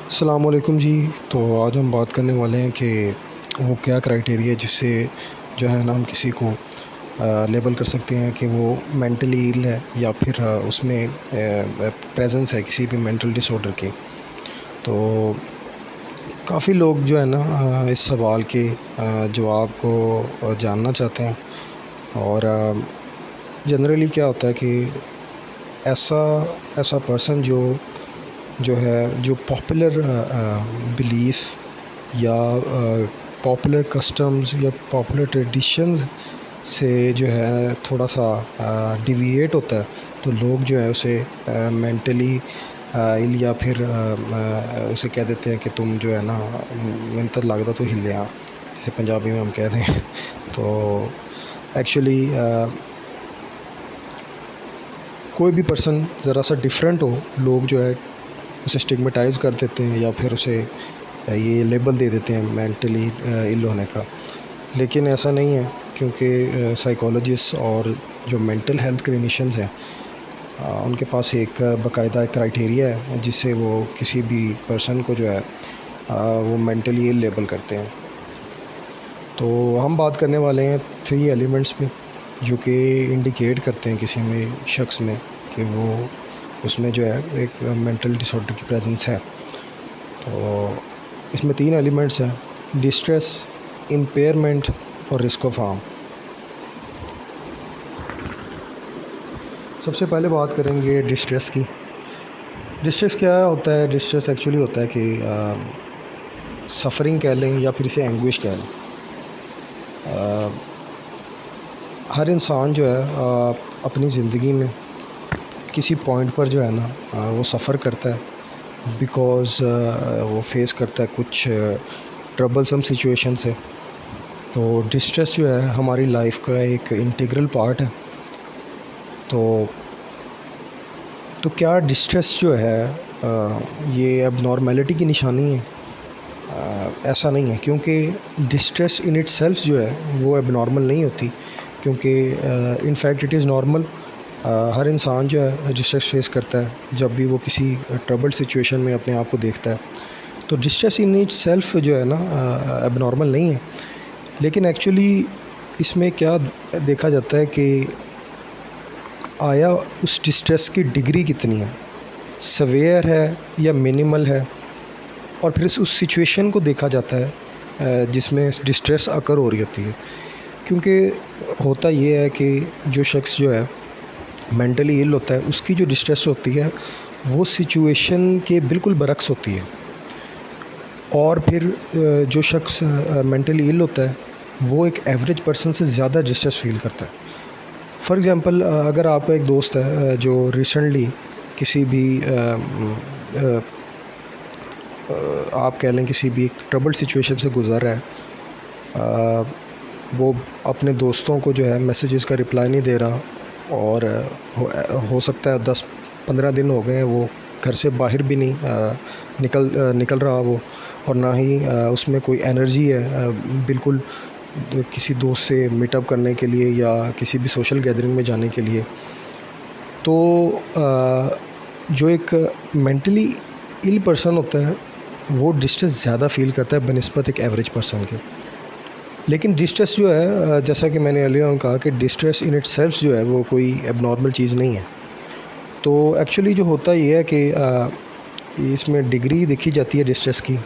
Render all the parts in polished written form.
अस्सलामुअलैकुम जी। तो आज हम बात करने वाले हैं कि वो क्या क्राइटेरिया है जिससे जो है ना हम किसी को लेबल कर सकते हैं कि वो मेंटली इल है या फिर उसमें प्रेजेंस है किसी भी मेंटल डिसऑर्डर की। तो काफ़ी लोग जो है ना इस सवाल के जवाब को जानना चाहते हैं। और जनरली क्या होता है कि ऐसा ऐसा पर्सन जो जो है जो पॉपुलर बिलीफ या पॉपुलर कस्टम्स या पॉपुलर ट्रेडिशंस से जो है थोड़ा सा डिविएट होता है, तो लोग जो है उसे मेंटली इल या फिर उसे कह देते हैं कि तुम जो है ना मैंने तो लगता तो हिलिया, जैसे पंजाबी में हम कहते हैं। तो एक्चुअली कोई भी पर्सन ज़रा सा डिफरेंट हो, लोग जो है उसे स्टिग्मेटाइज़ कर देते हैं या फिर उसे ये लेबल दे देते हैं मेंटली इल होने का। लेकिन ऐसा नहीं है, क्योंकि साइकोलॉजिस्ट और जो मेंटल हेल्थ क्लिनिशियंस हैं उनके पास एक बाकायदा क्राइटेरिया है जिससे वो किसी भी पर्सन को जो है वो मेंटली इल लेबल करते हैं। तो हम बात करने वाले हैं 3 एलिमेंट्स पे जो कि इंडिकेट करते हैं किसी में शख्स में कि वो उसमें जो है एक मेंटल डिसऑर्डर की प्रेजेंस है। तो इसमें 3 एलिमेंट्स हैं: डिस्ट्रेस, इम्पेयरमेंट और रिस्क ऑफ हार्म। सबसे पहले बात करेंगे डिस्ट्रेस की। डिस्ट्रेस क्या होता है? डिस्ट्रेस एक्चुअली होता है कि सफ़रिंग कह लें या फिर इसे एंग्विश कह लें। हर इंसान जो है अपनी ज़िंदगी में किसी पॉइंट पर जो है ना वो सफ़र करता है, बिकॉज़ वो फेस करता है कुछ ट्रबलसम सिचुएशन से। तो डिस्ट्रेस जो है हमारी लाइफ का एक इंटीग्रल पार्ट है। तो क्या डिस्ट्रेस जो है ये अब नॉर्मेलिटी की निशानी है? ऐसा नहीं है, क्योंकि डिस्ट्रेस इन इटसेल्फ जो है वो अब नॉर्मल नहीं होती, क्योंकि in fact it is normal. हर इंसान जो है डिस्ट्रेस फेस करता है जब भी वो किसी ट्रबल्ड सिचुएशन में अपने आप को देखता है। तो डिस्ट्रेस इन इटसेल्फ जो है ना अब नॉर्मल नहीं है। लेकिन एक्चुअली इसमें क्या देखा जाता है कि आया उस डिस्ट्रेस की डिग्री कितनी है, सवेयर है या मिनिमल है। और फिर उस सिचुएशन को देखा जाता है जिसमें डिस्ट्रेस अकर हो रही होती है। क्योंकि होता ये है कि जो शख्स जो है मेंटली इल होता है उसकी जो डिस्ट्रेस होती है वो सिचुएशन के बिल्कुल बरक्स होती है। और फिर जो शख्स मेंटली इल होता है वो एक एवरेज पर्सन से ज़्यादा डिस्ट्रेस फील करता है। फॉर एग्ज़ाम्पल, अगर आपका एक दोस्त है जो रिसेंटली किसी भी आप कह लें किसी भी एक ट्रबल्ड सिचुएशन से गुज़र रहा है, वो अपने दोस्तों को जो है मैसेजेस का रिप्लाई नहीं दे रहा, और हो सकता है 10-15 दिन हो गए हैं वो घर से बाहर भी नहीं निकल रहा वो, और ना ही उसमें कोई एनर्जी है बिल्कुल किसी दोस्त से मीटअप करने के लिए या किसी भी सोशल गैदरिंग में जाने के लिए। तो जो एक मेंटली इल पर्सन होता है वो डिस्ट्रेस ज़्यादा फ़ील करता है बनिस्बत एक एवरेज पर्सन के। लेकिन डिस्ट्रेस जो है जैसा कि मैंने अर्लियर कहा कि डिस्ट्रेस इन इटसेल्फ जो है वो कोई एबनॉर्मल चीज़ नहीं है। तो एक्चुअली जो होता ये है कि इसमें डिग्री देखी जाती है डिस्ट्रेस की,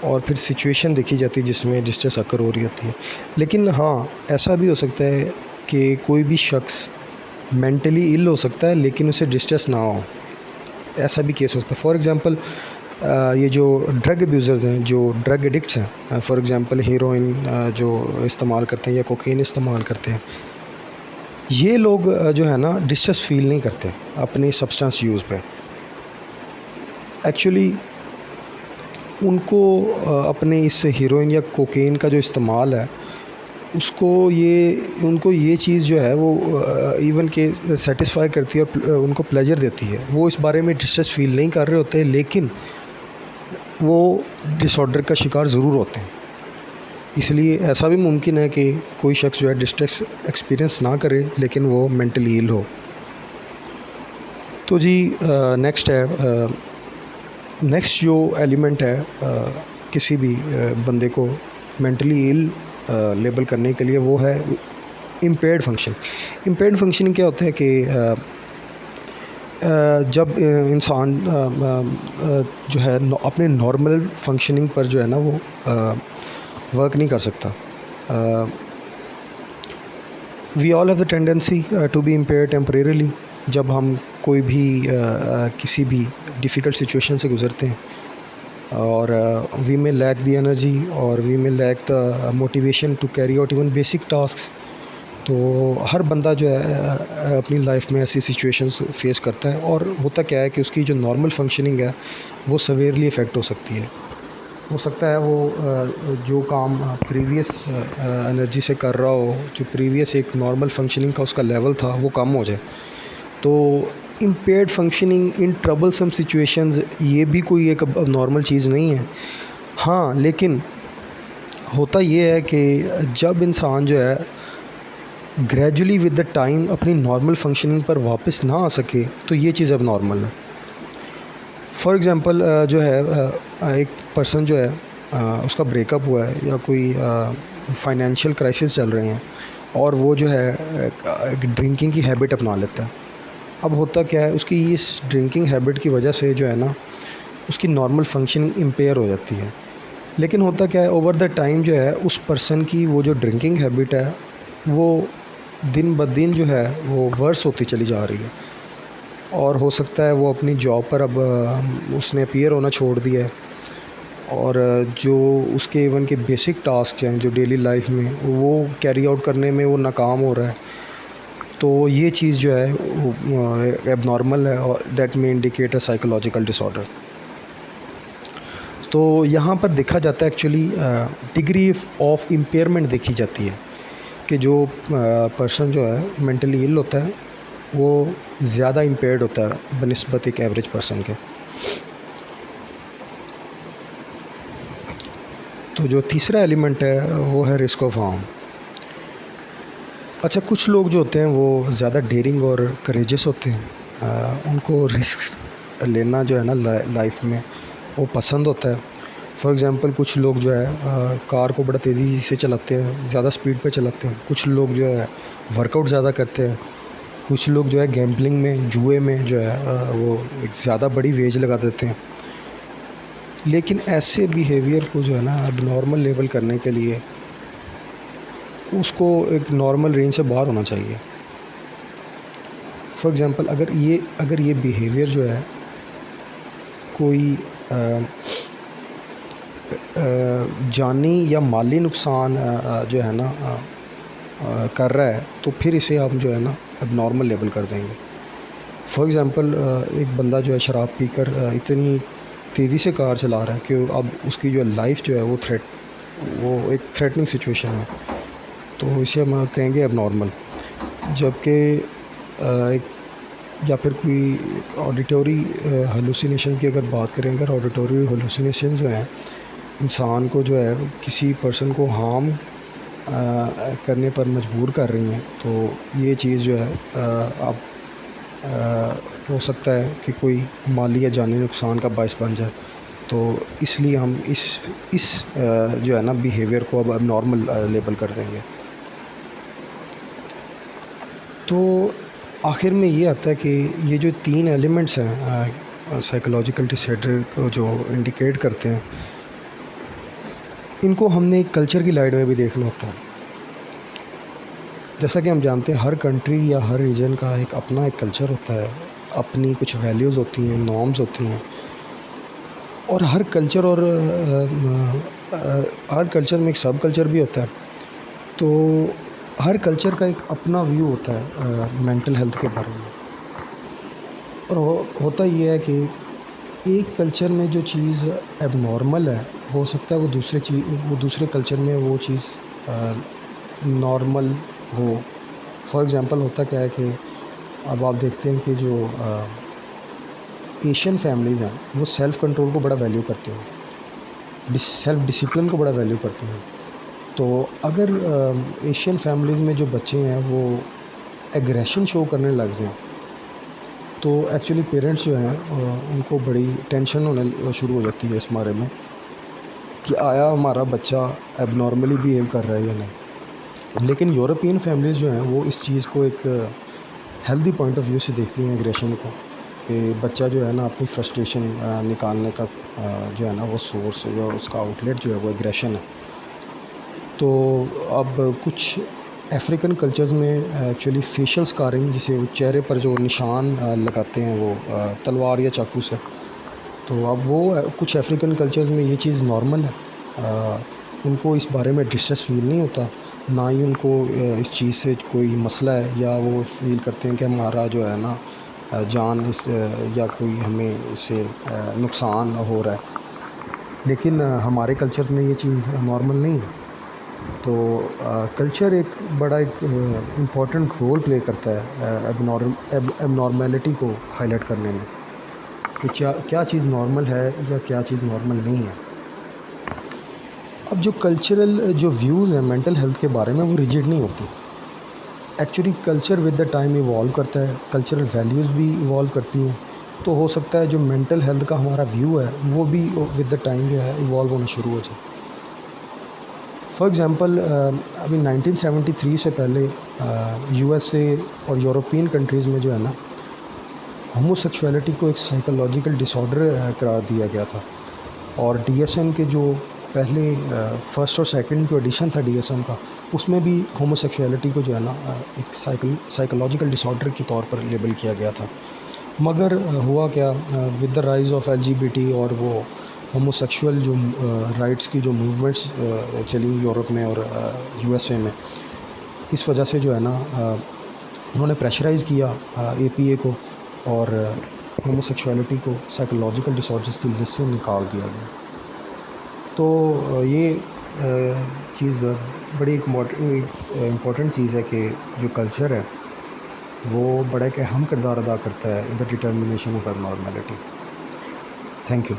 और फिर सिचुएशन देखी जाती है जिसमें डिस्ट्रेस अकर हो रही होती है। लेकिन हाँ, ऐसा भी हो सकता है कि कोई भी शख्स मेंटली इल हो सकता है लेकिन उसे डिस्ट्रेस ना हो, ऐसा भी केस हो सकता है। फॉर एग्ज़ाम्पल, ये जो ड्रग अब्यूज़र्स हैं, जो ड्रग एडिक्ट्स हैं, फॉर एग्ज़ाम्पल हीरोइन जो इस्तेमाल करते हैं या कोकीन इस्तेमाल करते हैं, ये लोग जो है ना डिस्ट्रेस फ़ील नहीं करते अपनी सब्सटेंस यूज़ पे। एक्चुअली उनको अपने इस हीरोइन या कोकीन का जो इस्तेमाल है उनको ये चीज़ जो है वो इवन के सेटिस्फाई करती है और उनको प्लेजर देती है। वो इस बारे में डिस्ट्रेस फ़ील नहीं कर रहे होते, लेकिन वो डिसऑर्डर का शिकार ज़रूर होते हैं। इसलिए ऐसा भी मुमकिन है कि कोई शख्स जो है डिस्ट्रेस एक्सपीरियंस ना करे लेकिन वो मेंटली इल हो। तो जी नेक्स्ट है नेक्स्ट जो एलिमेंट है किसी भी बंदे को मेंटली इल लेबल करने के लिए, वो है इम्पेयर्ड फंक्शन। इम्पेयर्ड फंक्शनिंग क्या होता है कि जब इंसान जो है अपने नॉर्मल फंक्शनिंग पर जो है ना वो वर्क नहीं कर सकता। We all have the tendency to be impaired temporarily. जब हम कोई भी किसी भी डिफ़िकल्ट सिचुएशन से गुज़रते हैं और we may lack the energy और we may lack the motivation to carry out even basic tasks. तो हर बंदा जो है अपनी लाइफ में ऐसी सिचुएशंस फेस करता है, और होता क्या है कि उसकी जो नॉर्मल फंक्शनिंग है वो सवेरली इफ़ेक्ट हो सकती है। हो सकता है वो जो काम प्रीवियस एनर्जी से कर रहा हो, जो प्रीवियस एक नॉर्मल फंक्शनिंग का उसका लेवल था, वो कम हो जाए। तो इम्पेयर्ड फंक्शनिंग इन ट्रबलसम सिचुएशंस, ये भी कोई एक नॉर्मल चीज़ नहीं है। हाँ, लेकिन होता ये है कि जब इंसान जो है ग्रेजुअली विद द टाइम अपनी नॉर्मल फंक्शनिंग पर वापस ना आ सके, तो ये चीज़ अब नॉर्मल है। फॉर एग्ज़ाम्पल जो है एक पर्सन जो है उसका ब्रेकअप हुआ है या कोई फाइनेंशियल क्राइसिस चल रहे हैं, और वो जो है एक ड्रिंकिंग की हैबिट अपना लेता है। अब होता क्या है, उसकी इस ड्रिंकिंग हैबिट की वजह से जो है ना उसकी नॉर्मल फंक्शनिंग इम्पेयर हो जाती है। लेकिन होता क्या है, ओवर द टाइम जो है उस पर्सन की वो जो ड्रिंकिंग हैबिट है वो दिन ब दिन जो है वो वर्स होती चली जा रही है, और हो सकता है वो अपनी जॉब पर अब उसने अपीयर होना छोड़ दिया है, और जो उसके इवन के बेसिक टास्क हैं जो डेली लाइफ में वो कैरी आउट करने में वो नाकाम हो रहा है। तो ये चीज़ जो है वो एबनॉर्मल है, और that may indicate a psychological disorder. तो यहाँ पर देखा जाता है एक्चुअली डिग्री ऑफ इम्पेयरमेंट देखी जाती है कि जो पर्सन जो है मेंटली इल होता है वो ज़्यादा इम्पेयर्ड होता है बनिस्बत एक एवरेज पर्सन के। तो जो तीसरा एलिमेंट है वो है रिस्क ऑफ हार्म। अच्छा, कुछ लोग जो होते हैं वो ज़्यादा डेयरिंग और करेजियस होते हैं, उनको रिस्क लेना जो है ना लाइफ में वो पसंद होता है। फॉर एग्ज़ाम्पल कुछ लोग जो है कार को बड़ा तेज़ी से चलाते हैं, ज़्यादा स्पीड पे चलाते हैं। कुछ लोग जो है वर्कआउट ज़्यादा करते हैं। कुछ लोग जो है गैम्बलिंग में, जुए में जो है वो एक ज़्यादा बड़ी वेज लगा देते हैं। लेकिन ऐसे बिहेवियर को जो है ना अब नॉर्मल लेवल करने के लिए उसको एक नॉर्मल रेंज से बाहर होना चाहिए। फॉर एग्ज़ाम्पल अगर ये बिहेवियर जो है कोई जानी या माली नुकसान जो है ना कर रहा है, तो फिर इसे आप जो है ना अब नॉर्मल लेवल कर देंगे। फॉर एग्ज़ाम्पल एक बंदा जो है शराब पीकर इतनी तेज़ी से कार चला रहा है कि अब उसकी जो लाइफ जो है वो एक थ्रेटनिंग सिचुएशन है, तो इसे हम कहेंगे अब नॉर्मल। जबकि एक या फिर कोई ऑडिटरी हेलुसिनेशन की अगर बात करें, अगर ऑडिटरी हेलुसिनेशन जो हैं इंसान को जो है किसी पर्सन को हार्म करने पर मजबूर कर रही हैं, तो ये चीज़ जो है अब हो सकता है कि कोई माली या जानी नुकसान का बायस बन जाए। तो इसलिए हम इस जो है ना बिहेवियर को अब नॉर्मल लेबल कर देंगे। तो आखिर में ये आता है कि ये जो 3 एलिमेंट्स हैं साइकोलॉजिकल डिसऑर्डर को जो इंडिकेट करते हैं, इनको हमने एक कल्चर की लाइट में भी देखना होता है। जैसा कि हम जानते हैं हर कंट्री या हर रीजन का एक अपना एक कल्चर होता है, अपनी कुछ वैल्यूज़ होती हैं, नॉर्म्स होती हैं, और हर कल्चर हर कल्चर में एक सब कल्चर भी होता है। तो हर कल्चर का एक अपना व्यू होता है मेंटल हेल्थ के बारे में, और होता ये है कि एक कल्चर में जो चीज़ एबनॉर्मल है, हो सकता है वो दूसरे कल्चर में वो चीज़ नॉर्मल हो। फॉर एग्ज़ाम्पल होता क्या है कि अब आप देखते हैं कि जो एशियन फैमिलीज़ हैं वो सेल्फ़ कंट्रोल को बड़ा वैल्यू करते हैं, सेल्फ़ डिसिप्लिन को बड़ा वैल्यू करते हैं। तो अगर एशियन फैमिलीज़ में जो बच्चे हैं वो एग्रेशन शो करने लग जाएं, तो एक्चुअली पेरेंट्स जो हैं उनको बड़ी टेंशन होने शुरू हो जाती है इस बारे में कि आया हमारा बच्चा एबनॉर्मली बिहेव कर रहा है या नहीं। लेकिन यूरोपियन फैमिलीज़ जो हैं वो इस चीज़ को एक हेल्दी पॉइंट ऑफ व्यू से देखती हैं एग्रेशन को, कि बच्चा जो है ना अपनी फ्रस्ट्रेशन निकालने का जो है ना वो सोर्स या उसका आउटलेट जो है वो एग्रेशन है। तो अब कुछ अफ्रीकन कल्चर्स में एक्चुअली फेशियल स्कारिंग, जिसे वो चेहरे पर जो निशान लगाते हैं वो तलवार या चाकू से, तो अब वो कुछ अफ्रीकन कल्चर्स में ये चीज़ नॉर्मल है। उनको इस बारे में डिस्ट्रेस फील नहीं होता, ना ही उनको इस चीज़ से कोई मसला है, या वो फील करते हैं कि हमारा जो है ना जान इस या कोई हमें इससे नुकसान हो रहा है। लेकिन हमारे कल्चर में ये चीज़ नॉर्मल नहीं है। तो कल्चर एक बड़ा एक इम्पॉर्टेंट रोल प्ले करता है एबनॉर्मेलिटी को हाईलाइट करने में, कि क्या चीज़ नॉर्मल है या क्या चीज़ नॉर्मल नहीं है। अब जो कल्चरल जो व्यूज़ हैं मेंटल हेल्थ के बारे में वो रिजिड नहीं होती। Actually culture with the time evolve करता है, कल्चरल वैल्यूज़ भी इवॉल्व करती हैं। तो हो सकता है जो मेंटल हेल्थ का हमारा व्यू है वो भी विद द टाइम जो है इवॉल्व होना शुरू हो जाए। फॉर एग्ज़ाम्पल अभी 1973 से पहले यूएसए और यूरोपियन कंट्रीज़ में जो है ना होमोसेक्सुअलिटी को एक साइकोलॉजिकल डिसऑर्डर करार दिया गया था। और डीएसएम के जो पहले फर्स्ट और सेकंड जो एडिशन था डीएसएम का, उसमें भी होमोसेक्सुअलिटी को जो है ना एक साइकोलॉजिकल डिसऑर्डर के तौर पर लेबल किया गया था। मगर हुआ क्या, with the rise of LGBT और वो होमोसेक्सुअल जो राइट्स की जो मूवमेंट्स चली यूरोप में और यूएसए में, इस वजह से जो है ना उन्होंने प्रेशराइज़ किया एपीए को, और होमोसेक्सुअलिटी को साइकोलॉजिकल डिसऑर्डर्स की लिस्ट से निकाल दिया गया। तो ये चीज़ बड़ी इम्पॉर्टेंट चीज़ है कि जो कल्चर है वो बड़ा एक अहम किरदार अदा करता है in the determination of abnormality. Thank you.